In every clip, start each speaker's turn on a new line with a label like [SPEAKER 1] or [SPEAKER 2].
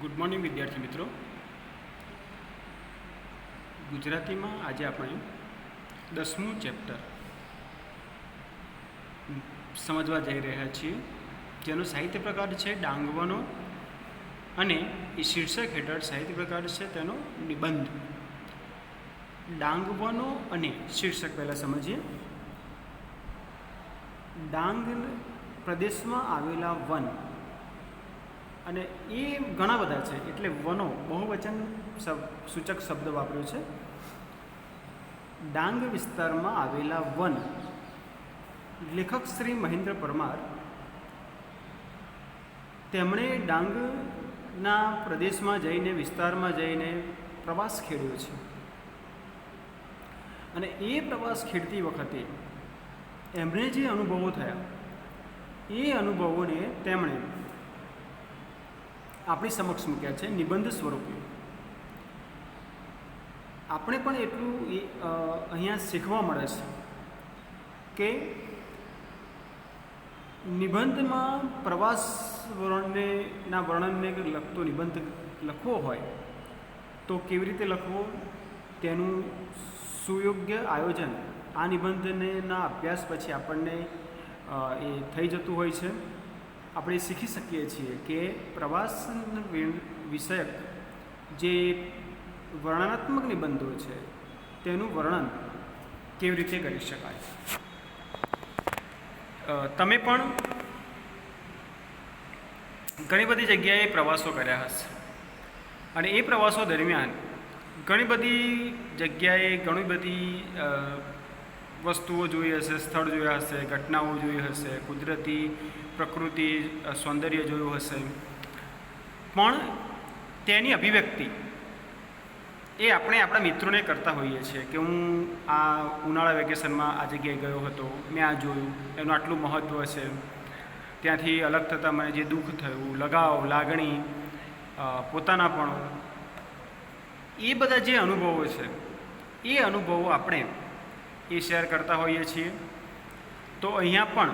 [SPEAKER 1] Good morning વિદ્યાર્થી મિત્રો. ગુજરાતીમાં આજે આપણે 10મું ચેપ્ટર સમજવા જઈ રહ્યા છીએ, જેનો સાહિત્ય પ્રકાર છે ડાંગવાનો અને એ શીર્ષક હેઠળ સાહિત્ય પ્રકાર છે તેનો નિબંધ. ડાંગવાનો અને શીર્ષક પહેલાં સમજીએ. ડાંગ પ્રદેશમાં આવેલા વન, અને એ ઘણા બધા છે એટલે વનો બહુવચન સૂચક શબ્દ વાપર્યો છે. ડાંગ વિસ્તારમાં આવેલા વન. લેખક શ્રી મહેન્દ્ર પરમાર તેમણે ડાંગના પ્રદેશમાં જઈને વિસ્તારમાં જઈને પ્રવાસ ખેડ્યો છે, અને એ પ્રવાસ ખેડતી વખતે એમણે જે અનુભવો થયા એ અનુભવોને તેમણે આપણી સમક્ષ મૂક્યા છે નિબંધ સ્વરૂપે. આપણે પણ એટલું અહીંયા શીખવા મળે છે કે નિબંધમાં પ્રવાસ વર્ણનને લગતો નિબંધ લખવો હોય તો કેવી રીતે લખવો તેનું સુયોગ્ય આયોજન આ નિબંધના અભ્યાસ પછી આપણને એ થઈ જતું હોય છે. આપણે શીખી શકીએ છીએ કે પ્રવાસ વિષયક જે વર્ણનાત્મક નિબંધો છે તેનું વર્ણન કેવી રીતે કરી શકાય. તમે પણ ઘણી બધી જગ્યાએ પ્રવાસો કર્યા હશે, અને એ પ્રવાસો દરમિયાન ઘણી બધી જગ્યાએ ઘણી બધી વસ્તુઓ જોઈ હશે, સ્થળ જોયા હશે, ઘટનાઓ જોઈ હશે, કુદરતી પ્રકૃતિ સૌંદર્ય જોયું હશે, પણ તેની અભિવ્યક્તિ એ આપણે આપણા મિત્રોને કરતા હોઈએ છીએ કે હું આ ઉનાળા વેકેશનમાં આ જગ્યાએ ગયો હતો, મેં આ જોયું, એનું આટલું મહત્ત્વ છે, ત્યાંથી અલગ થતાં મને જે દુઃખ થયું, લગાવ, લાગણી, પોતાનાપણું, એ બધા જે અનુભવો છે એ અનુભવો આપણે એ શેર કરતા હોઈએ છીએ. તો અહીંયા પણ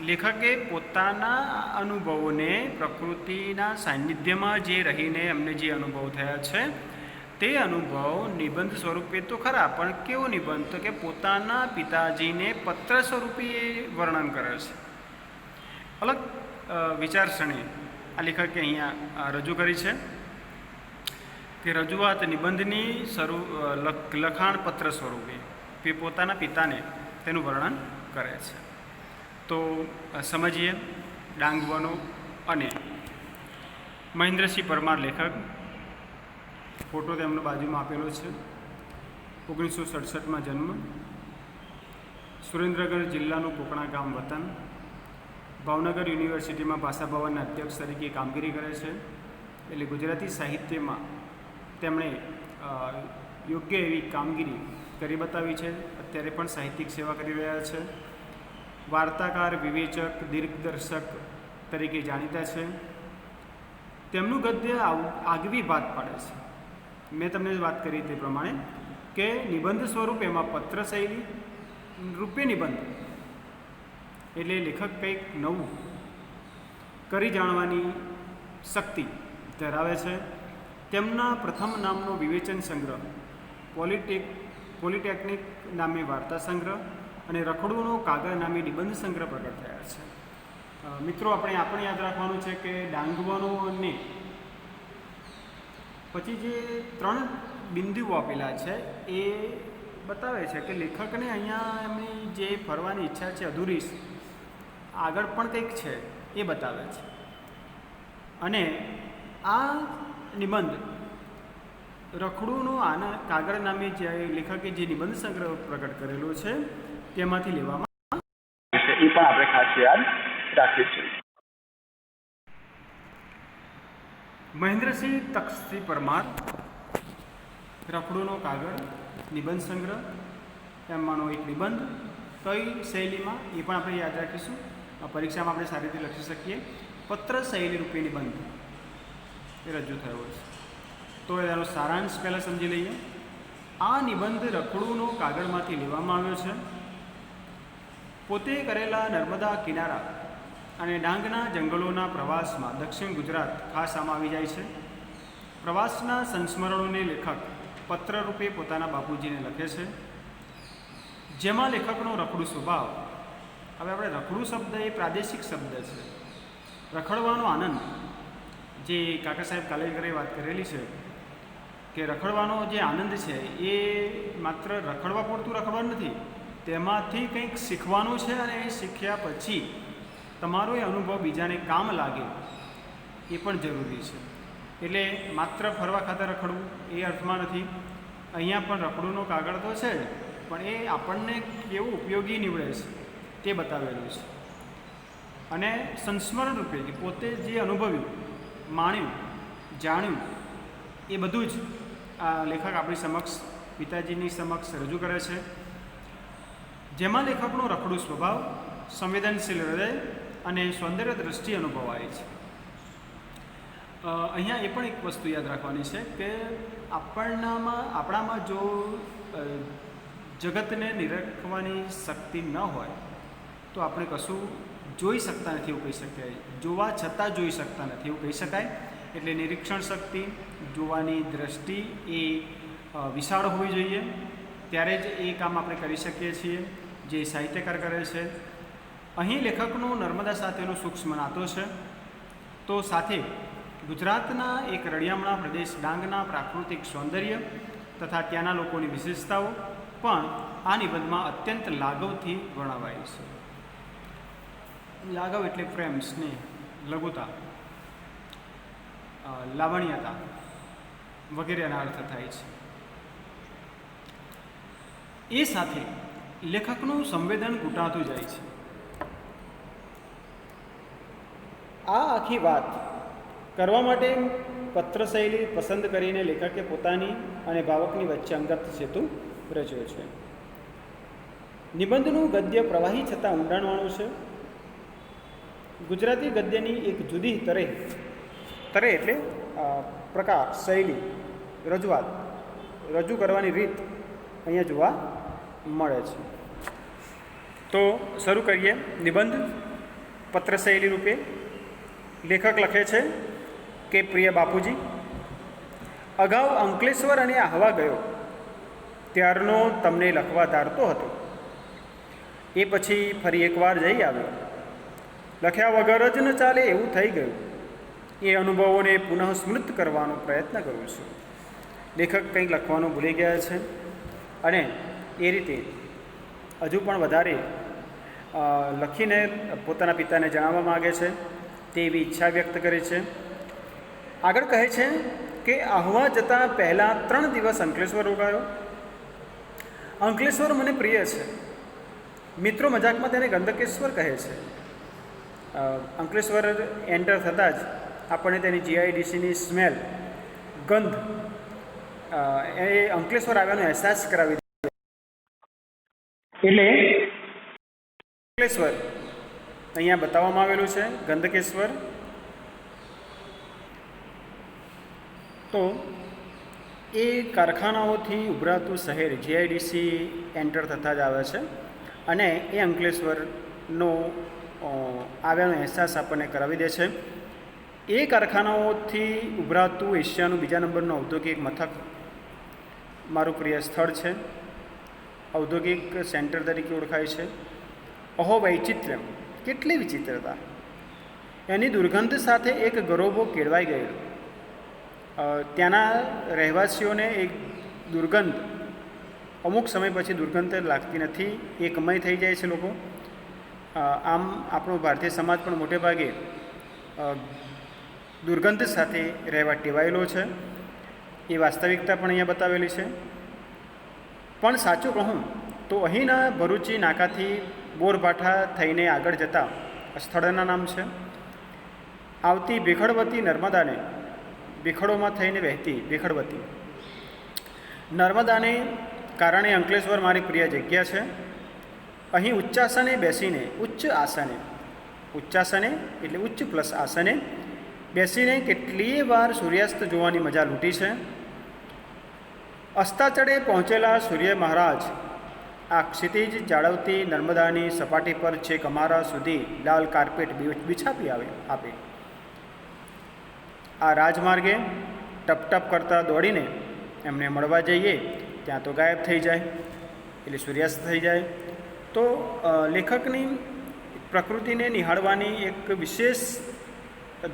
[SPEAKER 1] લેખકે પોતાના અનુભવોને પ્રકૃતિના સાનિધ્યમાં જે રહીને એમને જે અનુભવ થયા છે તે અનુભવ નિબંધ સ્વરૂપે તો ખરા, પણ કેવો નિબંધ? તો કે પોતાના પિતાજીને પત્ર સ્વરૂપે એ વર્ણન કરે છે. અલગ વિચારસરણી આ લેખકે અહીંયા રજૂ કરી છે કે રજૂઆત નિબંધની લખાણ પત્ર સ્વરૂપે તે પોતાના પિતાને તેનું વર્ણન કરે છે. તો સમજીએ ડાંગવાનો અને મહેન્દ્રસિંહ પરમાર લેખક. ફોટો તેમનો બાજુમાં આપેલો છે. 1967માં જન્મ, સુરેન્દ્રનગર જિલ્લાનું કોકણા ગામ વતન, ભાવનગર યુનિવર્સિટીમાં ભાષા ભવનના અધ્યક્ષ તરીકે કામગીરી કરે છે. એટલે ગુજરાતી સાહિત્યમાં તેમણે યોગ્ય એવી કામગીરી કરી બતાવી છે. અત્યારે પણ સાહિત્યિક સેવા કરી રહ્યા છે. વાર્તાકાર, વિવેચક, દિગ્દર્શક તરીકે જાણીતા છે. તેમનું ગદ્ય આગવી ભાત પાડે છે. મેં તમને વાત કરી તે પ્રમાણે કે નિબંધ સ્વરૂપ, એમાં પત્ર શૈલી રૂપે નિબંધ, એટલે લેખક કંઈક નવું કરી જાણવાની શક્તિ ધરાવે છે. તેમના પ્રથમ નામનો વિવેચન સંગ્રહ, પોલિટેકનિક નામે વાર્તા સંગ્રહ અને રખડુનો કાગળ નામે નિબંધ સંગ્રહ પ્રગટ થયા છે. મિત્રો, આપણે યાદ રાખવાનું છે કે ડાંગવાનો અને પછી જે 3 બિંદુઓ આપેલા છે એ બતાવે છે કે લેખકને અહીંયા એમની જે ફરવાની ઈચ્છા છે અધૂરી, આગળ પણ કંઈક છે એ બતાવે છે. અને આ નિબંધ રખડુનો કાગળ નામે જે લેખકે જે નિબંધ સંગ્રહ પ્રગટ કરેલો છે તેમાંથી લેવામાં એ પણ આપણે ખાસ યાદ રાખીશું. મહેન્દ્રસિંહ તખતસિંહ પરમાર, રખડુનો કાગળ નિબંધ સંગ્રહ, એમાંનો એક નિબંધ કઈ શૈલીમાં એ પણ આપણે યાદ રાખીશું. પરીક્ષામાં આપણે સારી રીતે લખી શકીએ. પત્ર શૈલી રૂપે નિબંધ એ રજૂ થયો છે. તો એનો સારાંશ પહેલાં સમજી લઈએ. આ નિબંધ રખડુનો કાગળમાંથી લેવામાં આવ્યો છે. પોતે કરેલા નર્મદા કિનારા અને ડાંગના જંગલોના પ્રવાસમાં દક્ષિણ ગુજરાત ખાસ આમાં આવી જાય છે. પ્રવાસના સંસ્મરણોને લેખક પત્ર રૂપે પોતાના બાપુજીને લખે છે, જેમાં લેખકનો રખડું સ્વભાવ. હવે આપણે રખડું શબ્દ એ પ્રાદેશિક શબ્દ છે. રખડવાનો આનંદ, જે કાકા સાહેબ કાલેલકરે વાત કરેલી છે કે રખડવાનો જે આનંદ છે એ માત્ર રખડવા પૂરતું રખડવાનું નથી, તેમાંથી કંઈક શીખવાનું છે, અને એ શીખ્યા પછી તમારો એ અનુભવ બીજાને કામ લાગે એ પણ જરૂરી છે. એટલે માત્ર ફરવા ખાતર રખડવું એ અર્થમાં નથી. અહીંયા પણ રખડુંનો કાગળ તો છે જ, પણ એ આપણને કેવું ઉપયોગી નીવડે છે તે બતાવેલું છે. અને સંસ્મરણ રૂપે કે પોતે જે અનુભવ્યું, માણ્યું, જાણ્યું એ બધું જ આ લેખક આપણી સમક્ષ, પિતાજીની સમક્ષ રજૂ કરે છે, જેમાં લેખકનો રખડું સ્વભાવ, સંવેદનશીલ હૃદય અને સૌંદર્ય દ્રષ્ટિ અનુભવાય છે. અહીંયા એ પણ એક વસ્તુ યાદ રાખવાની છે કે આપણામાં જો જગતને નિરખવાની શક્તિ ન હોય તો આપણે કશું જોઈ શકતા નથી એવું કહી શકાય. જોવા છતાં જોઈ શકતા નથી એવું કહી શકાય. એટલે નિરીક્ષણ શક્તિ, જોવાની દ્રષ્ટિ એ વિશાળ હોવી જોઈએ, ત્યારે જ એ કામ આપણે કરી શકીએ છીએ જે સાહિત્યકાર કરે છે. અહીં લેખકનો નર્મદા સાથેનો સૂક્ષ્મ નાતો છે. તો સાથે ગુજરાતના એક રળિયામણા પ્રદેશ ડાંગના પ્રાકૃતિક સૌંદર્ય તથા ત્યાંના લોકોની વિશેષતાઓ પણ આ નિબંધમાં અત્યંત લાઘવથી વર્ણવાય છે. લાઘવ એટલે પ્રેમ, સ્નેહ, લઘુતા, લાવણ્યતા વગેરેના અર્થ થાય છે. એ સાથે લેખકનું સંવેદન ઘૂંટાતું જાય છે. આ આખી વાત કરવા માટે પત્ર શૈલી પસંદ કરીને લેખકે પોતાની અને ભાવકની વચ્ચે અંગત સેતુ રચ્યો છે. નિબંધનું ગદ્ય પ્રવાહી છતાં ઊંડાણવાળું છે. ગુજરાતી ગદ્યની એક જુદી તરે એટલે પ્રકાર, શૈલી, રજૂઆત, રજૂ કરવાની રીત અહીંયા જોવા મળે છે. તો શરૂ કરીએ. નિબંધ પત્ર શૈલી રૂપે લેખક લખે છે કે પ્રિય બાપુજી, અગાઉ અંકલેશ્વર અને આહવા ગયો ત્યારનો તમને લખવા ધારતો હતો. એ પછી ફરી એકવાર જઈ આવ્યો. લખ્યા વગર જ ન ચાલે એવું થઈ ગયું. એ અનુભવોને પુનઃ સ્મૃત કરવાનો પ્રયત્ન કરું છું. લેખક કંઈક લખવાનું ભૂલી ગયા છે અને એ રીતે હજુ પણ વધારે લખીને પોતાના પિતાને જણાવવા માગે છે તેવી ઈચ્છા વ્યક્ત કરી છે. આગળ કહે છે કે આહવા જતાં પહેલાં 3 દિવસ અંકલેશ્વર રોકાયો. અંકલેશ્વર મને પ્રિય છે. મિત્રો મજાકમાં તેને ગંધકેશ્વર કહે છે. અંકલેશ્વર એન્ટર થતાં જ આપણને તેની જીઆઈડીસીની સ્મેલ, ગંધ એ અંકલેશ્વર આવ્યાનો અહેસાસ કરાવી દે. એટલે અંકલેશ્વર અહીંયા બતાવવામાં આવેલું છે, ગંધકેશ્વર. તો એ કારખાનાઓથી ઉભરાતું શહેર જીઆઈડીસી એન્ટર થતાં જ આવે છે અને એ અંકલેશ્વરનો આવ્યાનો અહેસાસ આપણને કરાવી દે છે. એ કારખાનાઓથી ઉભરાતું એશિયાનું બીજા નંબરનું ઔદ્યોગિક મથક મારું પ્રિય સ્થળ છે. ઔદ્યોગિક સેન્ટર તરીકે ઓળખાય છે. અહો વૈચિત્ર્ય, કેટલી વિચિત્રતા! એની દુર્ગંધ સાથે એક ગરોબો કેળવાઈ ગયેલો. ત્યાંના રહેવાસીઓને એક દુર્ગંધ, અમુક સમય પછી દુર્ગંધ લાગતી નથી, એકમય થઈ જાય છે લોકો. આમ આપણો ભારતીય સમાજ પણ મોટે ભાગે દુર્ગંધ સાથે રહેવા ટેવાયેલો છે. એ વાસ્તવિકતા પણ અહીંયા બતાવેલી છે. પણ સાચું કહું તો અહીંના ભરૂચી નાકાથી બોરભાઠા થઈને આગળ જતા સ્થળના નામ છે. આવતી ભેખડવતી નર્મદાને, ભેખડોમાં થઈને વહેતી ભેખડવતી નર્મદાને કારણે અંકલેશ્વર મારી પ્રિય જગ્યા છે. અહીં ઉચ્ચાસને બેસીને, ઉચ્ચાસને એટલે ઉચ્ચ પ્લસ આસને બેસીને કેટલીય વાર સૂર્યાસ્ત જોવાની મજા લૂંટી છે. અસ્તાચળે પહોંચેલા સૂર્ય મહારાજ આ ક્ષિતિજ જાળવતી નર્મદાની સપાટી પર છેક અમારા સુધી લાલ કાર્પેટ બિછાવી આપે. આ રાજમાર્ગે ટપ ટપ કરતાં દોડીને એમને મળવા જઈએ ત્યાં તો ગાયબ થઈ જાય, એટલે સૂર્યાસ્ત થઈ જાય. તો લેખકની પ્રકૃતિને નિહાળવાની એક વિશેષ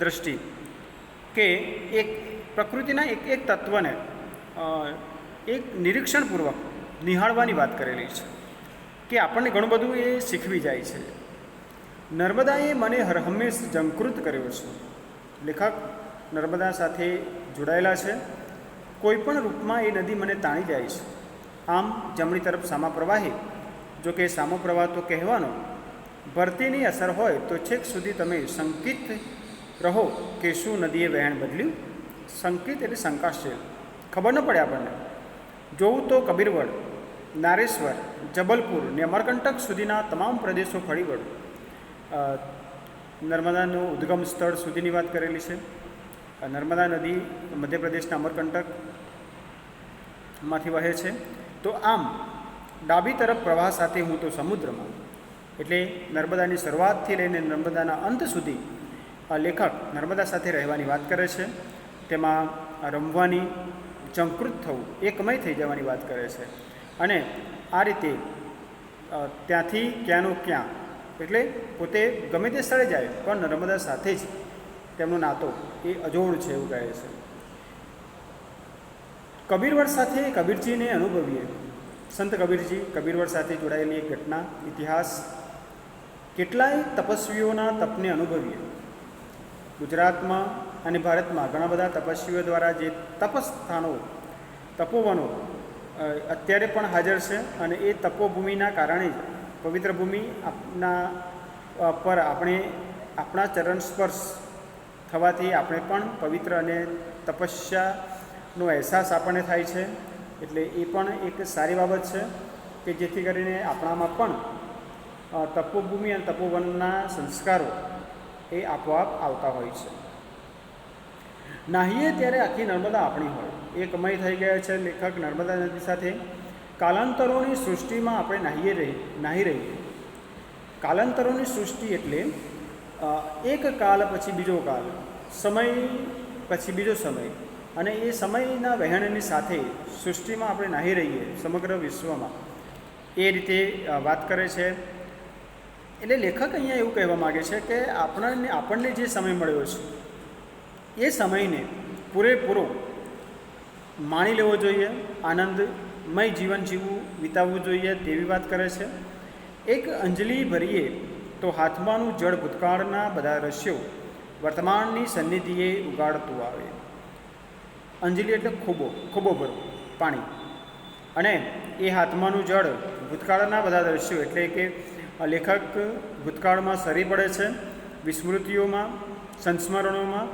[SPEAKER 1] દૃષ્ટિ કે એક પ્રકૃતિના એક એક તત્વને એક નિરીક્ષણપૂર્વક નિહાળવાની વાત કરેલી છે કે આપણને ઘણું બધું એ શીખવી જાય છે. નર્મદાએ મને હરહંમેશ ઝંકૃત કર્યો છે. લેખક નર્મદા સાથે જોડાયેલા છે. કોઈ પણ રૂપમાં એ નદી મને તાણી જાય છે. આમ જમણી તરફ સામા પ્રવાહે, જો કે સામો પ્રવાહ તો કહેવાનો, ભરતીની અસર હોય તો છેક સુધી તમે શંકિત રહો કે શું નદીએ વહેણ બદલ્યું. શંકિત એટલે શંકાશીલ, ખબર ન પડે આપણને. જોવું તો કબીરવડ, નારેશ્વર, જબલપુર ને અમરકંટક સુધીના તમામ પ્રદેશો ફરી વળું. નર્મદાનું ઉદ્ગમ સ્થળ સુધીની વાત કરેલી છે. નર્મદા નદી મધ્યપ્રદેશના અમરકંટકમાંથી વહે છે. તો આમ ડાબી તરફ પ્રવાહ સાથે હું તો સમુદ્રમાં, એટલે નર્મદાની શરૂઆતથી લઈને નર્મદાના અંત સુધી લેખક નર્મદા સાથે રહેવાની વાત કરે છે. તેમાં રમવાની, ઝંકૃત થવું, એકમય થઈ જવાની વાત કરે છે. અને આ રીતે ત્યાંથી ક્યાંનું ક્યાં, એટલે પોતે ગમે તે સ્થળે જાય પણ નર્મદા સાથે જ તેમનો નાતો એ અજોડ છે એવું કહે છે. કબીરવડ સાથે કબીરજીને અનુભવીએ. સંત કબીરજી, કબીરવડ સાથે જોડાયેલી એક ઘટના, ઇતિહાસ. કેટલાય તપસ્વીઓના તપને અનુભવીએ. ગુજરાતમાં અને ભારતમાં ઘણા બધા તપસ્વીઓ દ્વારા જે તપસ્થાનો, તપોવનો અત્યારે પણ હાજર છે. અને એ તપોભૂમિના કારણે જ પવિત્ર ભૂમિ આપના પર આપણા ચરણ સ્પર્શ થવાથી આપણે પણ પવિત્ર અને તપસ્યાનો અહેસાસ આપણને થાય છે. એટલે એ પણ એક સારી બાબત છે કે જેથી કરીને આપણામાં પણ તપોભૂમિ અને તપોવનના સંસ્કારો એ આપોઆપ આવતા હોય છે. નાહીએ ત્યારે આખી નર્મદા આપણી હોય, એકમય થઈ ગયા છે. લેખક નર્મદા નદી સાથે કાલાંતરોની સૃષ્ટિમાં આપણે નાહી રહીએ. કાલાંતરોની સૃષ્ટિ એટલે એક કાલ પછી બીજો કાલ, સમય પછી બીજો સમય, અને એ સમયના વહેણની સાથે સૃષ્ટિમાં આપણે નાહી રહીએ સમગ્ર વિશ્વમાં, એ રીતે વાત કરે છે. એટલે લેખક અહીંયા એવું કહેવા માગે છે કે આપણને જે સમય મળ્યો છે એ સમયને પૂરેપૂરો માણી લેવો જોઈએ, આનંદમય જીવન વિતાવવું જોઈએ તેવી વાત કરે છે. એક અંજલિ ભરીએ તો હાથમાંનું જળ ભૂતકાળના બધા રસ્યો વર્તમાનની સન્નિધિએ ઉગાડતું આવે. અંજલિ એટલે ખૂબો ભરવું પાણી, અને એ હાથમાંનું જળ ભૂતકાળના બધા દ્રશ્યો, એટલે કે લેખક ભૂતકાળમાં સરી પડે છે, વિસ્મૃતિઓમાં, સંસ્મરણોમાં,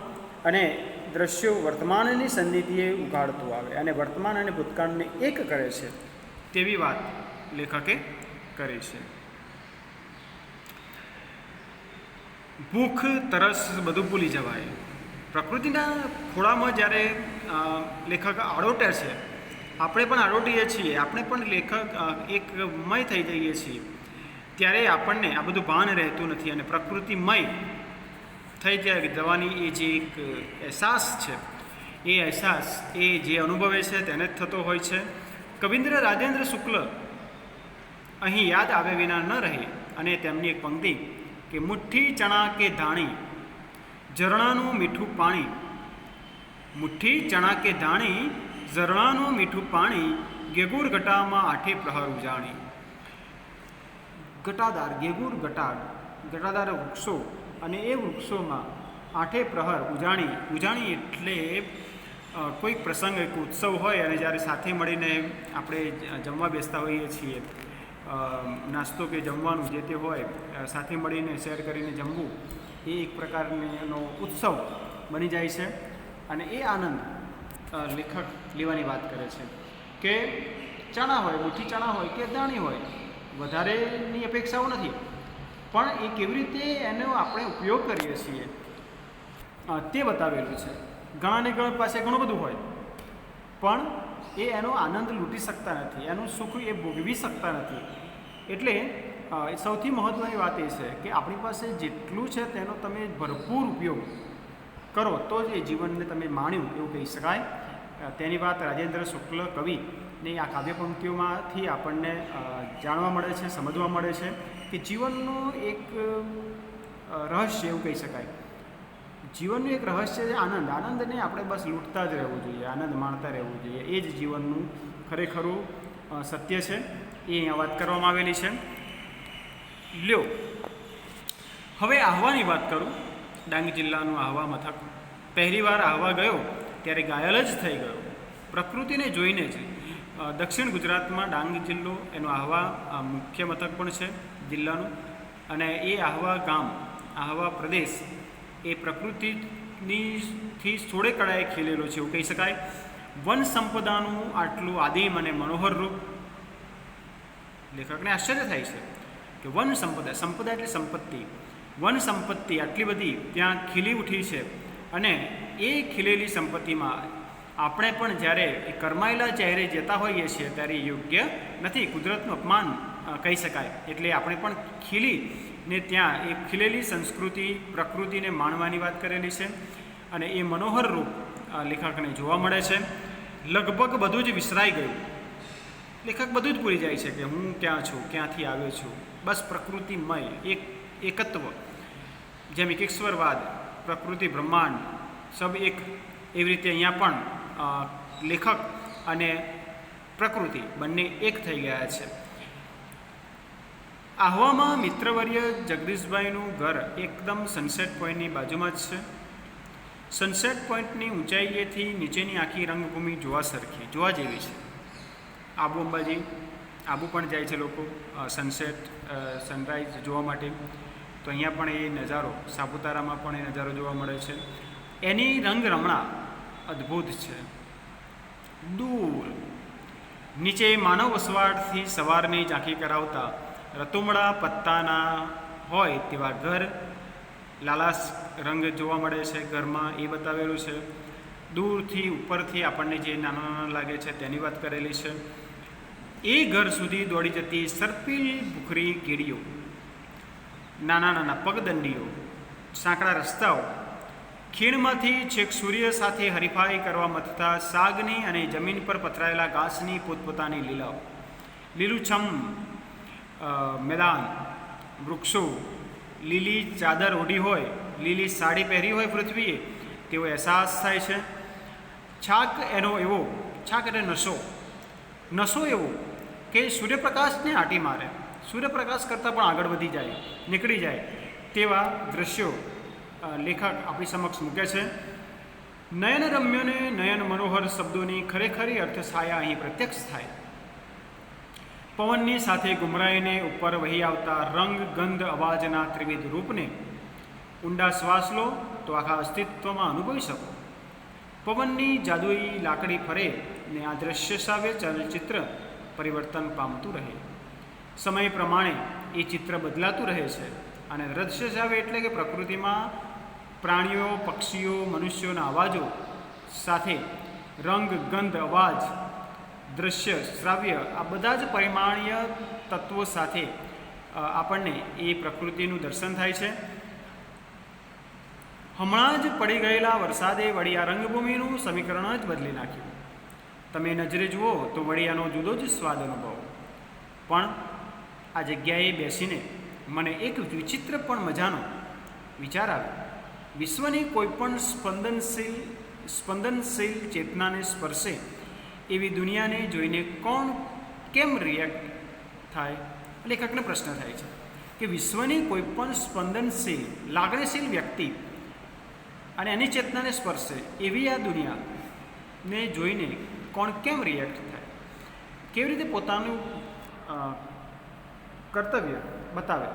[SPEAKER 1] અને દ્રશ્યો વર્તમાનની સન્નિધિએ ઉગાડતું આવે અને વર્તમાન અને ભૂતકાળને એક કરે છે તેવી વાત લેખકે કરી છે. ભૂખ, તરસ બધું ભૂલી જવાય. પ્રકૃતિના ખોળામાં જ્યારે લેખક આડોટે છે, આપણે પણ આડોટીએ છીએ, આપણે પણ લેખક એકમય થઈ જઈએ છીએ, ત્યારે આપણને આ બધું ભાન રહેતું નથી અને પ્રકૃતિમય થઈ જવાની એ જે એક અહેસાસ છે, એ અહેસાસ એ જે અનુભવે છે તેને જ થતો હોય છે. કવિન્દ્ર રાજેન્દ્ર શુક્લ અહીં યાદ આવે વિના ન રહે, અને તેમની એક પંક્તિ કે મુઠ્ઠી ચણા કે ધાણી ઝરણાનું મીઠું પાણી, મુઠ્ઠી ચણા કે ધાણી ઝરણાનું મીઠું પાણી, ગેગુર ઘટામાં આઠે પ્રહર ઉજાણી. ઘટાદાર, ગેગુર ઘટાદાર વૃક્ષો, અને એ વૃક્ષોમાં આઠે પ્રહર ઉજાણી એટલે કોઈક પ્રસંગ, એક ઉત્સવ હોય અને જ્યારે સાથે મળીને આપણે જમવા બેસતા હોઈએ છીએ, નાસ્તો કે જમવાનું જે તે હોય, સાથે મળીને શેર કરીને જમવું, એ એક પ્રકારનો ઉત્સવ બની જાય છે. અને એ આનંદ લેખક લેવાની વાત કરે છે કે ચણા હોય, મુઠ્ઠી ચણા હોય કે દાણી હોય, વધારેની અપેક્ષાઓ નથી, પણ એ કેવી રીતે એનો આપણે ઉપયોગ કરીએ છીએ તે બતાવેલું છે. ઘણાને પાસે ઘણું બધું હોય પણ એ એનો આનંદ લૂંટી શકતા નથી, એનું સુખ એ ભોગવી શકતા નથી. એટલે સૌથી મહત્ત્વની વાત એ છે કે આપણી પાસે જેટલું છે તેનો તમે ભરપૂર ઉપયોગ કરો તો જ એ જીવનને તમે માણ્યું એવું કહી શકાય. તેની વાત રાજેન્દ્ર શુક્લ કવિની આ કાવ્ય પંક્તિઓમાંથી આપણને જાણવા મળે છે, સમજવા મળે છે કે જીવનનું એક રહસ્ય એવું કહી શકાય. જીવનનું એક રહસ્ય છે આનંદ. આનંદને આપણે બસ લૂંટતા જ રહેવું જોઈએ, આનંદ માણતા રહેવું જોઈએ. એ જ જીવનનું ખરેખરું સત્ય છે. એ અહીંયા વાત કરવામાં આવેલી છે. લ્યો હવે આહવાની વાત કરું. ડાંગ જિલ્લાનું આહવા મથક. પહેલીવાર આહવા ગયો ત્યારે ઘાયલ જ થઈ ગયો પ્રકૃતિને જોઈને જ. દક્ષિણ ગુજરાતમાં ડાંગ જિલ્લો એનો આહવા મુખ્ય મથક પણ છે જિલ્લાનું. અને એ આહવા ગામ, આહવા પ્રદેશ એ પ્રકૃતિથી થોડે કળાએ ખીલેલો છે એવું કહી શકાય. વન સંપદાનું આટલું આદિમ અને મનોહર રૂપ લેખકને આશ્ચર્ય થાય છે કે વન સંપદા, સંપદા એટલે સંપત્તિ, વન સંપત્તિ આટલી બધી ત્યાં ખીલી ઉઠી છે. અને એ ખીલેલી સંપત્તિમાં આપણે પણ જ્યારે એ કરમાયેલા ચહેરે જતા હોઈએ છીએ ત્યારે યોગ્ય નથી, કુદરતનું અપમાન કહી શકાય. એટલે આપણે પણ ખીલીને ત્યાં એ ખીલેલી સંસ્કૃતિ પ્રકૃતિને માણવાની વાત કરેલી છે. અને એ મનોહર રૂપ લેખકને જોવા મળે છે. લગભગ બધું જ વિસરાઈ ગયું. લેખક બધું જ ભૂલી જાય છે કે હું ક્યાં છું, ક્યાંથી આવ્યો છું. બસ પ્રકૃતિમય એકત્વ, જેમ એકેશ્વરવાદ, પ્રકૃતિ બ્રહ્માંડ સબ એક, એવી રીતે અહીંયા પણ લેખક અને પ્રકૃતિ બંને એક થઈ ગયા છે. આહવામાં મિત્રવર્ય જગદીશભાઈનું ઘર એકદમ સનસેટ પોઈન્ટની બાજુમાં જ છે. સનસેટ પોઈન્ટની ઊંચાઈએથી નીચેની આખી રંગભૂમિ જોવા જેવી છે. આબુ અંબાજી, આબુ પણ જાય છે લોકો સનસેટ સનરાઈઝ જોવા માટે. તો અહીંયા પણ એ નજારો, સાપુતારામાં પણ એ નજારો જોવા મળે છે. એની રંગરમણા અદ્ભુત છે. દૂર નીચે માનવ વસવાટથી સવારની ઝાંખી કરાવતા રતુમડા પત્તાના હોય તેવા ઘર, લાલાશ રંગ જોવા મળે છે ઘરમાં, એ બતાવેલું છે. દૂરથી ઉપરથી આપણને જે નાના નાના લાગે છે તેની વાત કરેલી છે. એ ઘર સુધી દોડી જતી સર્પિલ ભૂખરી કીડીઓ, નાના નાના પગદંડીઓ, સાંકડા રસ્તાઓ, ખીણમાંથી છેક સૂર્ય સાથે હરીફાઈ કરવા મથતા સાગની અને જમીન પર પથરાયેલા ઘાસની પોતપોતાની લીલાઓ, લીલુંછમ મેદાન, વૃક્ષો, લીલી ચાદર ઓઢી હોય, લીલી સાડી પહેરી હોય પૃથ્વીએ તેવો અહેસાસ થાય છે. છાક એનો એવો, છાક એટલે નશો એવો કે સૂર્યપ્રકાશને આંટી મારે, સૂર્યપ્રકાશ કરતાં પણ આગળ વધી જાય, નીકળી જાય તેવા દ્રશ્યો લેખક આપણી સમક્ષ મૂકે છે. નયન રમ્યોને નયન મનોહર શબ્દોની ખરેખરી અર્થછાયા અહીં પ્રત્યક્ષ થાય. પવનની સાથે ગુમરાઈને ઉપર વહી આવતા રંગ, ગંધ, અવાજના ત્રિવિધ રૂપને ઊંડા શ્વાસ લો તો આખા અસ્તિત્વમાં અનુભવી શકો. પવનની જાદુઈ લાકડી ફરે ને આ દ્રશ્ય સાવે ચલચિત્ર પરિવર્તન પામતું રહે. સમય પ્રમાણે એ ચિત્ર બદલાતું રહે છે. અને દ્રશ્ય સાવે એટલે કે પ્રકૃતિમાં પ્રાણીઓ, પક્ષીઓ, મનુષ્યોના અવાજો સાથે રંગ, ગંધ, અવાજ, દ્રશ્ય, શ્રાવ્ય આ બધા જ પરિમાણીય તત્વો સાથે આપણને એ પ્રકૃતિનું દર્શન થાય છે. હમણાં જ પડી ગયેલા વરસાદે વળી આ રંગભૂમિનું સમીકરણ જ બદલી નાખ્યું. તમે નજરે જુઓ તો વળી આનો જુદો જ સ્વાદ અનુભવો. પણ આ જગ્યાએ બેસીને મને એક વિચિત્ર પણ મજાનો વિચાર આવ્યો. વિશ્વની કોઈપણ સ્પંદનશીલ ચેતનાને સ્પર્શે એવી દુનિયાને જોઈને કોણ કેમ રિએક્ટ થાય? લેખકને પ્રશ્ન થાય છે કે વિશ્વની કોઈપણ સ્પંદનશીલ, લાગણીશીલ વ્યક્તિ અને એની ચેતનાને સ્પર્શે એવી આ દુનિયાને જોઈને કોણ કેમ રિએક્ટ થાય? કેવી રીતે પોતાનું કર્તવ્ય બતાવે,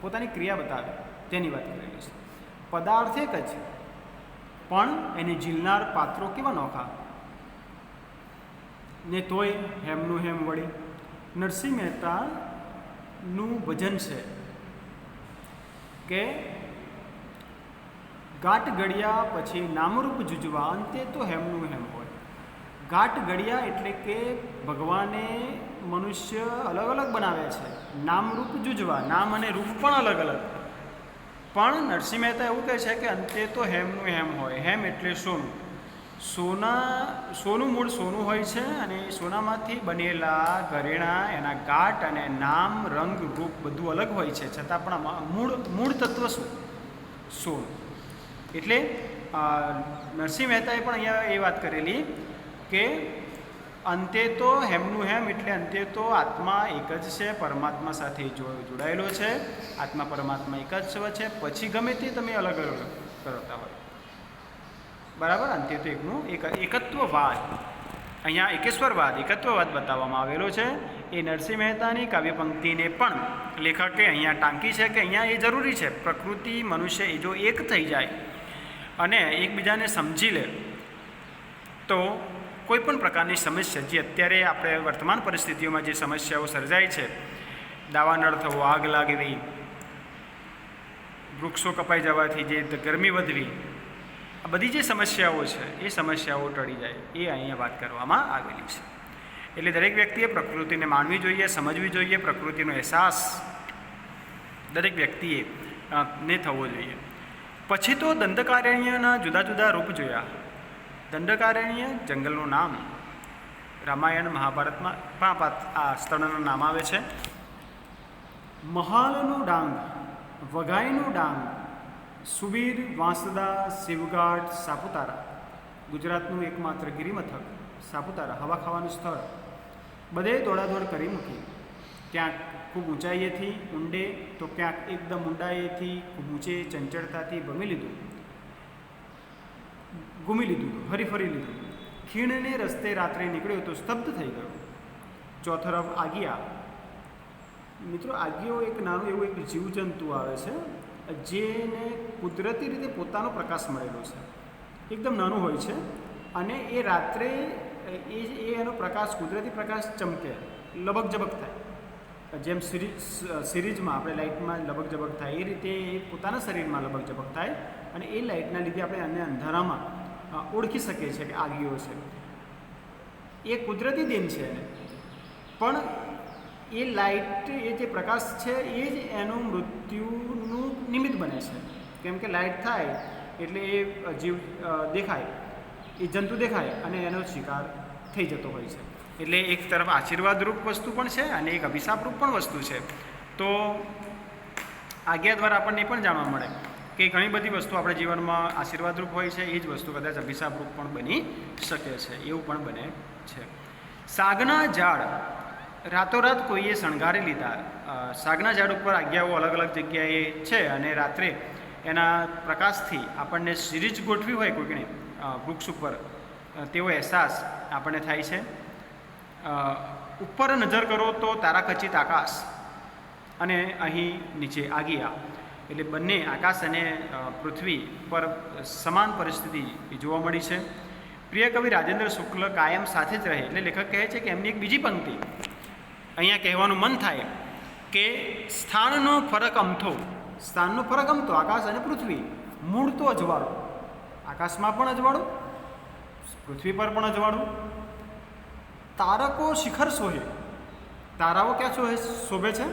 [SPEAKER 1] પોતાની ક્રિયા બતાવે તેની વાત કરેલી છે. પદાર્થ એક જ પણ એને ઝીલનાર પાત્રો કેવા નોખા ને તોય હેમનું હેમ વળી. નરસિંહ મહેતાનું ભજન છે કે ઘાટ ઘડિયા પછી નામરૂપ જુજવા અંતે તો હેમનું હેમ હોય. ઘાટ ઘડિયા એટલે કે ભગવાને મનુષ્ય અલગ અલગ બનાવ્યા છે. નામરૂપ જુજવા, નામ અને રૂપ પણ અલગ અલગ. પણ નરસિંહ મહેતા એવું કહે છે કે અંતે તો હેમનું હેમ હોય. હેમ એટલે સોનું મૂળ સોનું હોય છે અને સોનામાંથી બનેલા ઘરેણાં, એના ગાંઠ અને નામ, રંગ, રૂપ બધું અલગ હોય છે, છતાં પણ મૂળ તત્વ શું? સોનું. એટલે નરસિંહ મહેતાએ પણ અહીંયા એ વાત કરેલી કે અંતે તો હેમનું હેમ એટલે અંતે તો આત્મા એક જ છે, પરમાત્મા સાથે જોડાયેલો છે, આત્મા પરમાત્મા એક જ છે, પછી ગમે તે તમે અલગ અલગ કરતા હોય, બરાબર. અંતે તો એકત્વવાદ, અહીંયા એકત્વવાદ બતાવવામાં આવેલો છે. એ નરસિંહ મહેતાની કાવ્ય પંક્તિને પણ લેખકે અહીંયા ટાંકી છે કે અહીંયા એ જરૂરી છે. પ્રકૃતિ મનુષ્ય એ જો એક થઈ જાય અને એકબીજાને સમજી લે તો કોઈ પણ પ્રકારની સમસ્યા, જે અત્યારે આપણે વર્તમાન પરિસ્થિતિઓમાં જે સમસ્યાઓ સર્જાય છે, દાવાનળ થવો, આગ લાગવી, વૃક્ષો કપાઈ જવાથી જે ગરમી વધવી, આ બધી જે સમસ્યાઓ છે એ સમસ્યાઓ ટળી જાય, એ અહીંયા વાત કરવામાં આવેલી છે. એટલે દરેક વ્યક્તિએ પ્રકૃતિને માનવી જોઈએ, સમજવી જોઈએ. પ્રકૃતિનો અહેસાસ દરેક વ્યક્તિએ ને થવો જોઈએ. પછી તો દંડકારણ્યના જુદા જુદા રૂપ જોયા. દંડકારણ્ય જંગલનું નામ રામાયણ મહાભારતમાં પણ આ સ્થળનું નામ આવે છે. મહાલનું ડાંગ, વઘાઈનું ડાંગ, સુબીર, વાંસદા, શિવઘાટ, સાપુતારા, ગુજરાતનું એકમાત્ર ગિરિમથક સાપુતારા, હવા ખાવાનું સ્થળ, બધે દોડાદોડ કરી મૂકી. ક્યાંક ખૂબ ઊંચાઈએથી ઊંડે તો ક્યાંક એકદમ ઊંડાઈએથી ખૂબ ઊંચે ચંચળતાથી ઘૂમી લીધું, હરીફરી લીધું. ખીણને રસ્તે રાત્રે નીકળ્યો તો સ્તબ્ધ થઈ ગયો. ચોથરફ આગિયા. મિત્રો, આગિયો એક નાનું એવું એક જીવજંતુ આવે છે જેને કુદરતી રીતે પોતાનો પ્રકાશ મળેલો છે, એકદમ નાનું હોય છે અને એ રાત્રે એનો પ્રકાશ, કુદરતી પ્રકાશ ચમકે, લબક ઝબક થાય. જેમ સિરીઝમાં આપણે લાઇટમાં લબક ઝબક થાય એ રીતે એ પોતાના શરીરમાં લબક ઝબક થાય અને એ લાઇટના લીધે આપણે અન્ય અંધારામાં ઓળખી શકીએ છીએ કે આગિયો છે. એ કુદરતી દેન છે એને, પણ એ લાઇટ, એ જે પ્રકાશ છે એ જ એનું મૃત્યુનું નિમિત્ત બને છે. કેમ કે લાઇટ થાય એટલે એ જીવ દેખાય, એ જંતુ દેખાય અને એનો શિકાર થઈ જતો હોય છે. એટલે એક તરફ આશીર્વાદરૂપ વસ્તુ પણ છે અને એક અભિશાપરૂપ પણ વસ્તુ છે. તો આજ્ઞા દ્વારા આપણને પણ જાણવા મળે કે ઘણી બધી વસ્તુ આપણા જીવનમાં આશીર્વાદરૂપ હોય છે, એ જ વસ્તુ કદાચ અભિશાપરૂપ પણ બની શકે છે, એવું પણ બને છે. સાગના ઝાડ રાતોરાત કોઈએ શણગારી લીધા. સાગના ઝાડ ઉપર આજ્ઞાઓ અલગ અલગ જગ્યાએ છે અને રાત્રે એના પ્રકાશથી આપણને સિરીજ ગોઠવી હોય કોઈકને વૃક્ષ ઉપર, તેવો અહેસાસ આપણને થાય છે. ઉપર નજર કરો તો તારાખચિત આકાશ અને અહીં નીચે આગિયા, એટલે બંને આકાશ અને પૃથ્વી પર સમાન પરિસ્થિતિ જોવા મળી છે. પ્રિય કવિ રાજેન્દ્ર શુક્લ કાયમ સાથે જ રહે. એટલે લેખક કહે છે કે એમની એક બીજી પંક્તિ અહીંયા કહેવાનું મન થાય કે સ્થાનનો ફરક અમથો, આકાશ અને પૃથ્વી. મૂળ તો અજવાળું, આકાશમાં પણ અજવાળું, પૃથ્વી પર પણ અજવાળું. તારકો શિખર શોહે, તારાઓ ક્યાં શોભે છે?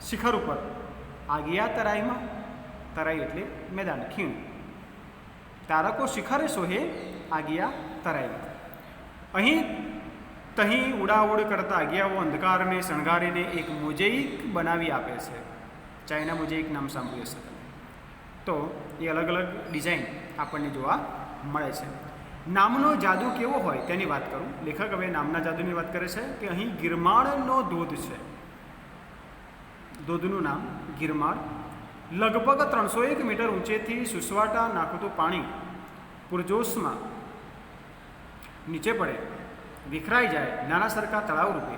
[SPEAKER 1] શિખર ઉપર. આગિયા તરાઈમાં, તરાઈ એટલે મેદાન, ખીણ. તારકો શિખરે શોહે, આગિયા તરાઈમાં. અહીં તહીં ઉડાઉડ કરતા આગિયાઓ અંધકારને શણગારીને એક મોઝેઇક બનાવી આપે છે. ચાઇના મોઝેઇક નામ સાંભળ્યું હશે તમે. તો એ અલગ અલગ ડિઝાઇન આપણને જોવા મળે છે. નામનો જાદુ કેવો હોય તેની વાત કરું. લેખક હવે નામના જાદુની વાત કરે છે કે અહીં ગિરમાળનો ધોધ છે. ધોધનું નામ ગિરમાળ. લગભગ 301 મીટર ઊંચેથી સુસવાટા નાખતું પાણી પૂરજોશમાં નીચે પડે, વિખરાઈ જાય નાના સરખા તળાવ રૂપે.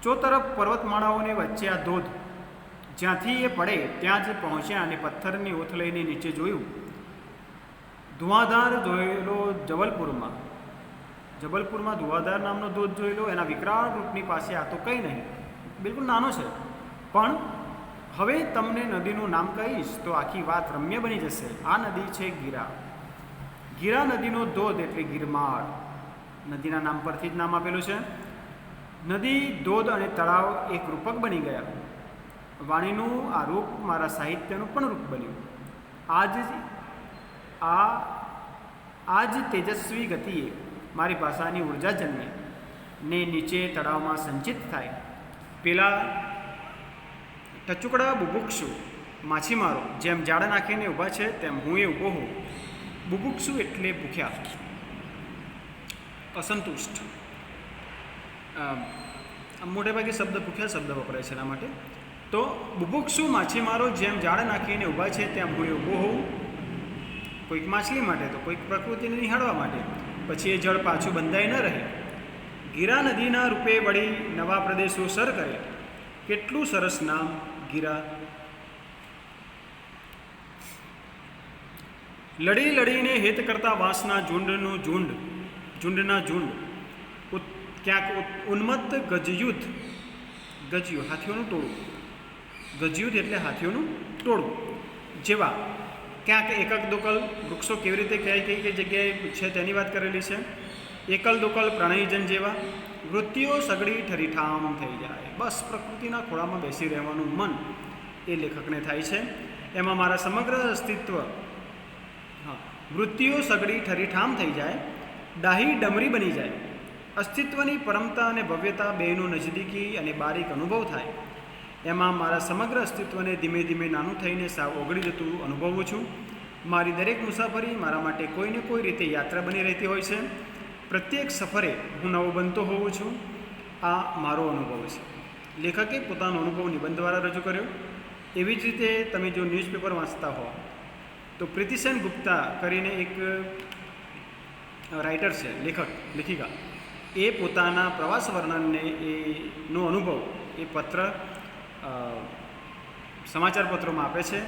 [SPEAKER 1] ચોતરફ પર્વતમાળાઓને વચ્ચે આ ધોધ, જ્યાંથી એ પડે ત્યાં જ પહોંચ્યા અને પથ્થરની ઓથ લઈને નીચે જોયું. ધુઆધાર જોયેલો જબલપુરમાં ધુઆધાર નામનો ધોધ જોયેલો. એના વિકરાળ રૂપની પાસે આ તો કંઈ નહીં, બિલકુલ નાનો છે. પણ હવે તમને નદીનું નામ કહીશ તો આખી વાત રમ્ય બની જશે. આ નદી છે ગીરા નદીનો ધોધ એટલે ગિરમાળ. નદીના નામ પરથી જ નામ આપેલું છે. નદી, ધોધ અને તળાવ એક રૂપક બની ગયા. વાણીનું આ રૂપ મારા સાહિત્યનું પણ રૂપ બન્યું. આજ તેજસ્વી ગતિએ મારી ભાષાની ઉર્જા જન્મે ને નીચે તળાવમાં સંચિત થાય. પેલા ટચુકડા બુભુક્ષુ માછીમારો જેમ જાળ નાખીને ઊભા છે તેમ હું એ ઊભો હોઉં. બુભુક્ષુ એટલે ભૂખ્યા, અસંતુષ્ટ. મોટે ભાગે શબ્દ ભૂખ્યા શબ્દ વપરાય છે એના માટે. તો બુભુક્ષુ માછીમારો જેમ જાળ નાખીને ઊભા છે તેમ હું એ ઊભો હોઉં. કોઈક માછલી માટે તો કોઈક પ્રકૃતિને નિહાળવા માટે. પછી એ જળ પાછું બંધાઈ ન રહે. ગીરા નદીના રૂપે વળી નવા પ્રદેશો સર કરે. કેટલું સરસ નામ ગીરા. લડી લડીને હેત કરતા વાંસના ઝુંડના ઝુંડ ક્યાંક ઉન્મત્ત ગજયુદ્ધ હાથીઓનું ટોળું. ગજયુદ્ધ એટલે હાથીઓનું ટોળું જેવા ક્યાંક એકક દોકલ વૃક્ષો કેવી રીતે કઈ જગ્યાએ છે તેની વાત કરેલી છે. એકલ દોકલ પ્રણયજન જેવા વૃત્તિઓ સગડી ઠરીઠામ થઈ જાય. બસ પ્રકૃતિના ખોળામાં બેસી રહેવાનું મન એ લેખકને થાય છે. એમાં મારા સમગ્ર અસ્તિત્વ વૃત્તિઓ સગડી ઠરીઠામ થઈ જાય, ડાહી ડમરી બની જાય. અસ્તિત્વની પરમતા અને ભવ્યતા બેનું નજદીકી અને બારીક અનુભવ થાય. એમાં મારા સમગ્ર અસ્તિત્વને ધીમે ધીમે નાનું થઈને સાવ ઓગળી જતું અનુભવું છું. મારી દરેક મુસાફરી મારા માટે કોઈને કોઈ રીતે યાત્રા બની રહેતી હોય છે. પ્રત્યેક સફરે હું નવો બનતો હોઉં છું. આ મારો અનુભવ છે. લેખકે પોતાનો અનુભવ નિબંધ દ્વારા રજૂ કર્યો. એવી જ રીતે તમે જો ન્યૂઝપેપર વાંચતા હો તો પ્રીતિસેન ગુપ્તા કરીને એક રાઇટર છે, લેખિકા, એ પોતાના પ્રવાસ વર્ણનને એનો અનુભવ એ સમાચાર પત્રોમાં આપે છે.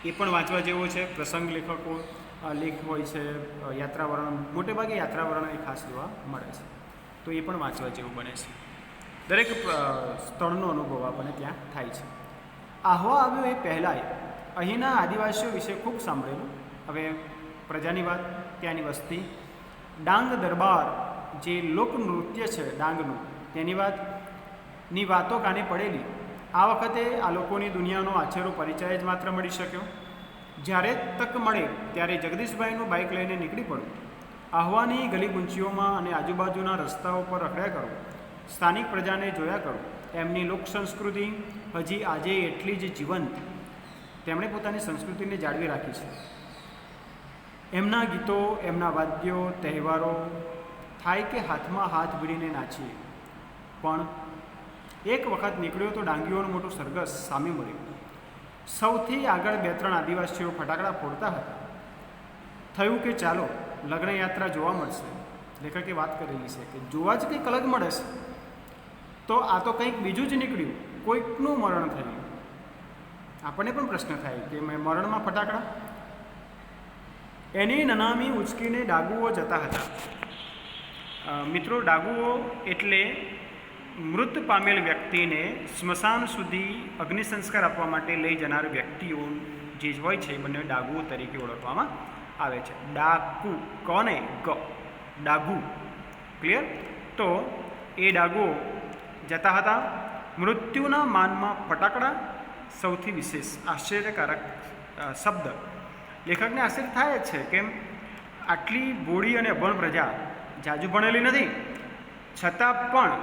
[SPEAKER 1] એ પણ વાંચવા જેવો છે. પ્રસંગ લેખકો લેખ હોય છે, યાત્રા વર્ણન, મોટે ભાગે યાત્રા વર્ણન એ ખાસ જોવા મળે છે. તો એ પણ વાંચવા જેવું બને છે. દરેક સ્થળનો અનુભવ આપણને ત્યાં થાય છે. આહવા આવ્યો એ પહેલાંય અહીંના આદિવાસીઓ વિશે ખૂબ સાંભળેલું. હવે પ્રજાની વાત, ત્યાંની વસ્તી, ડાંગ દરબાર જે લોકનૃત્ય છે ડાંગનું, તેની વાતો કાને પડેલી. આ વખતે આ લોકોની દુનિયાનો આછેરો પરિચય જ માત્ર મળી શક્યો. જ્યારે તક મળે ત્યારે જગદીશભાઈનું બાઇક લઈને નીકળી પડું. આહવાની ગલી ગુંચીઓમાં અને આજુબાજુના રસ્તાઓ પર રખડ્યા કરું. સ્થાનિક પ્રજાને જોયા કરું. એમની લોક સંસ્કૃતિ હજી આજે એટલી જ જીવંત. તેમણે પોતાની સંસ્કૃતિને જાળવી રાખી છે. એમના ગીતો, એમના વાદ્યો, તહેવારો, થાય કે હાથમાં હાથ ભીડીને નાચીએ. પણ એક વખત નીકળ્યો તો ડાંગીઓનું મોટું સરઘસ સામે મળ્યું. સૌથી આગળ 2-3 આદિવાસીઓ ફટાકડા ફોડતા હતા. થયું કે ચાલો લગ્ન યાત્રા જોવા મળશે. લેખકે વાત કરેલી છે કે જોવા જ કંઈક અલગ મળે છે. તો આ તો કંઈક બીજું જ નીકળ્યું. કોઈકનું મરણ થયું. આપણને પણ પ્રશ્ન થાય કે મરણમાં ફટાકડા. એની નનામી ઉચકીને ડાગુઓ જતા હતા. મિત્રો, ડાગુઓ એટલે મૃત પામેલ વ્યક્તિને સ્મશાન સુધી અગ્નિ સંસ્કાર આપવા માટે લઈ જનાર વ્યક્તિઓ જે હોય છે એ બંને ડાગુઓ તરીકે ઓળખવામાં આવે છે. ડાકુ, કોને ગ, ડાગુ. ક્લિયર? તો એ ડાગુઓ જતા હતા. મૃત્યુના માનમાં ફટાકડા સૌથી વિશેષ આશ્ચર્યકારક શબ્દ. લેખકને આશ્ચર્ય થાય જ છે કેમ આટલી બોડી અને અભણ પ્રજા જાજુ ભણેલી નથી, છતાં પણ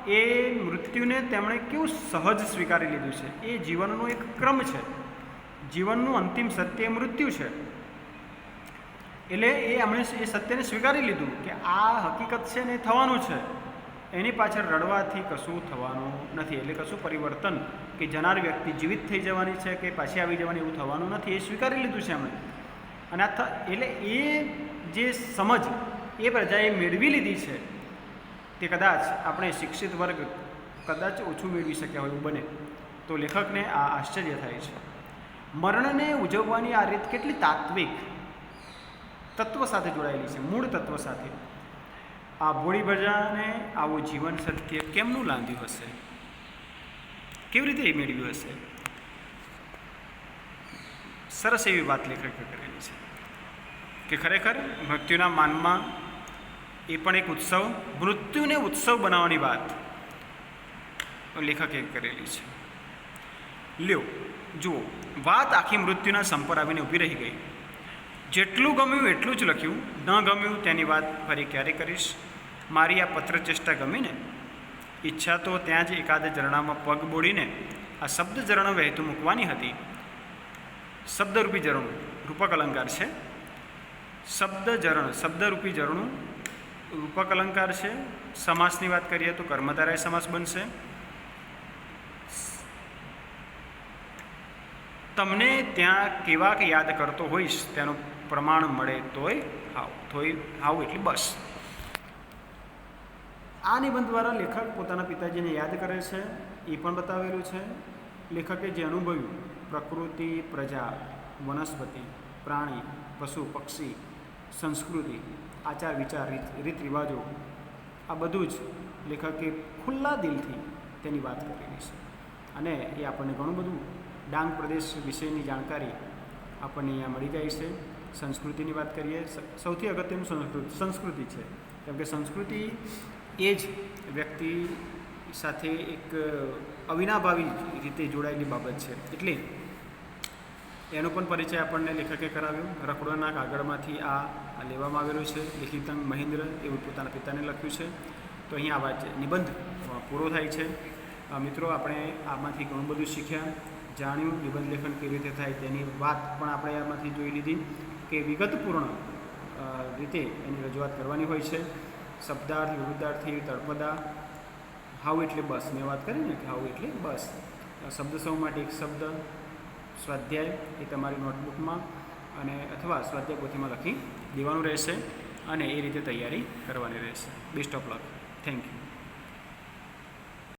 [SPEAKER 1] એ મૃત્યુને તેમણે કેવું સહજ સ્વીકારી લીધું છે. એ જીવનનો એક ક્રમ છે. જીવનનું અંતિમ સત્ય મૃત્યુ છે. એટલે એમણે એ સત્યને સ્વીકારી લીધું કે આ હકીકત છે ને થવાનું છે. એની પાછળ રડવાથી કશું થવાનું નથી. એટલે કશું પરિવર્તન કે જનાર વ્યક્તિ જીવિત થઈ જવાની છે કે પાછી આવી જવાની એવું થવાનું નથી. એ સ્વીકારી લીધું છે એમણે. અને એટલે એ જે સમજ એ પ્રજાએ મેળવી લીધી છે તે કદાચ આપણે શિક્ષિત વર્ગ કદાચ ઓછું મેળવી શક્યા હોય એવું બને. તો લેખકને આ આશ્ચર્ય થાય છે. મરણને ઉજવવાની આ રીત કેટલી તાત્વિક તત્વ સાથે જોડાયેલી છે, મૂળ તત્વ સાથે. આ ભોળી પ્રજાને આવું જીવન સત્ય કેમનું લાંદ્યું હશે, કેવી રીતે એ મેળવ્યું હશે? સરસ એવી વાત લેખકે કરેલી છે કે ખરેખર મૃત્યુના માનમાં એ પણ એક ઉત્સવ, મૃત્યુને ઉત્સવ બનાવવાની વાત લેખકે કરેલી છે. લ્યો જુઓ, વાત આખી મૃત્યુના સંપર આવીને ઊભી રહી ગઈ. જેટલું ગમ્યું એટલું જ લખ્યું, ન ગમ્યું તેની વાત ફરી ક્યારે કરીશ. મારી આ પત્ર ચેષ્ટા ગમીને ઈચ્છા તો ત્યાં જ એકાદ ઝરણામાં પગ બોળીને આ શબ્દ ઝરણું વહેતું મૂકવાની હતી. શબ્દરૂપી ઝરણું રૂપક અલંકાર છે. શબ્દરૂપી ઝરણું રૂપક અલંકાર છે. સમાસની વાત કરીએ તો કર્મધારય સમાસ બનશે. તમને ત્યાં કેવાક યાદ કરતો હોઈશ તેનું પ્રમાણ મળે તોય હાવ એટલે બસ. આ નિબંધ દ્વારા લેખક પોતાના પિતાજીને યાદ કરે છે એ પણ બતાવેલું છે. લેખકે જે અનુભવ્યું, પ્રકૃતિ, પ્રજા, વનસ્પતિ, પ્રાણી, પશુ, પક્ષી, સંસ્કૃતિ, આચાર વિચાર, રીત રિવાજો, આ બધું જ લેખકે ખુલ્લા દિલથી તેની વાત કરેલી છે. અને એ આપણને ઘણું બધું ડાંગ પ્રદેશ વિશેની જાણકારી આપણને અહીંયા મળી જાય છે. સંસ્કૃતિની વાત કરીએ, સૌથી અગત્યનું સંસ્કૃતિ છે, કેમ કે સંસ્કૃતિ એ જ વ્યક્તિ સાથે એક અવિનાભાવી રીતે જોડાયેલી બાબત છે. એટલે એનો પણ પરિચય આપણને લેખકે કરાવ્યો. રખડોના કાગળમાંથી આ લેવામાં આવેલું છે. લેખિતંગ મહેન્દ્ર એવું પોતાના પિતાને લખ્યું છે. તો અહીં આ વાત નિબંધ પૂરો થાય છે. મિત્રો, આપણે આમાંથી ઘણું બધું શીખ્યા, જાણ્યું. નિબંધ લેખન કેવી રીતે થાય તેની વાત પણ આપણે આમાંથી જોઈ લીધી કે વિગતપૂર્ણ રીતે એની રજૂઆત કરવાની હોય છે. શબ્દાર્થ, વિરુદ્ધાર્થી, તળપદા, હાવ એટલે બસ. મેં વાત કરી ને કે હાવ એટલે બસ. શબ્દ સૌ માટે એક શબ્દ સ્વાધ્યાય એ તમારી નોટબુકમાં અને અથવા સ્વાધ્યાય પોથીમાં લખી દેવાનું રહેશે અને એ રીતે તૈયારી કરવાની રહેશે. Best of luck. Thank you.